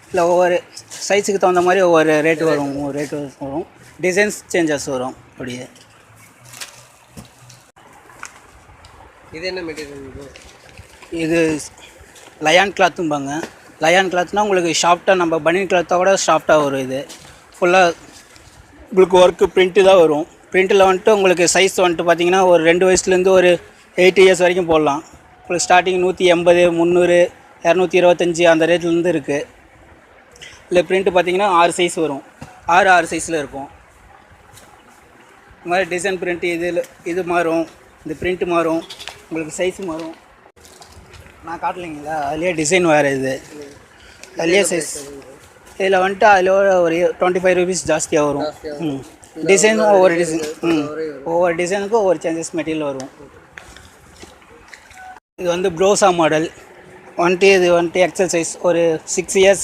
இல்லை ஒவ்வொரு சைஸுக்கு தகுந்த மாதிரி ஒவ்வொரு ரேட்டு வரும், டிசைன்ஸ் சேஞ்சஸ் வரும் அப்படியே. இது என்ன மெட்டீரியல்? இது லயான் கிளாத்தும்பாங்க. லயான் கிளாத்னால் உங்களுக்கு ஷாஃப்டாக நம்ம பனியன் கிளாத்தை விட ஷாஃப்டாக வரும். இது ஃபுல்லாக உங்களுக்கு ஒர்க்கு பிரிண்ட்டு தான் வரும். பிரிண்ட்டில் வந்துட்டு உங்களுக்கு சைஸ் வந்துட்டு பார்த்திங்கன்னா ஒரு 2 வயசுலேருந்து ஒரு 8 இயர்ஸ் வரைக்கும் போடலாம். உங்களுக்கு ஸ்டார்டிங் 180, 300, 225 அந்த ரேட்லேருந்து இருக்குது. இல்லை பிரிண்ட்டு பார்த்திங்கன்னா 6 சைஸ் வரும், 6 சைஸில் இருக்கும். இந்த மாதிரி டிசைன் பிரிண்ட்டு இது மாறும், இந்த பிரிண்ட்டு மாறும், உங்களுக்கு சைஸ் மாறும். நான் காட்டலைங்களா, அதுலேயே டிசைன் வேறு. அதுலேயே சைஸ் இதில் வந்துட்டு அதில் ஒரு 25 ரூபீஸ் ஜாஸ்தியாக வரும். டிசைனும் ஒவ்வொரு டிசைனுக்கும் ஒவ்வொரு சேஞ்சஸ் மெட்டீரியல் வரும். இது வந்து ப்ரோசா மாடல் வந்துட்டு, இது வந்துட்டு எக்ஸல் சைஸ் ஒரு 6 இயர்ஸ்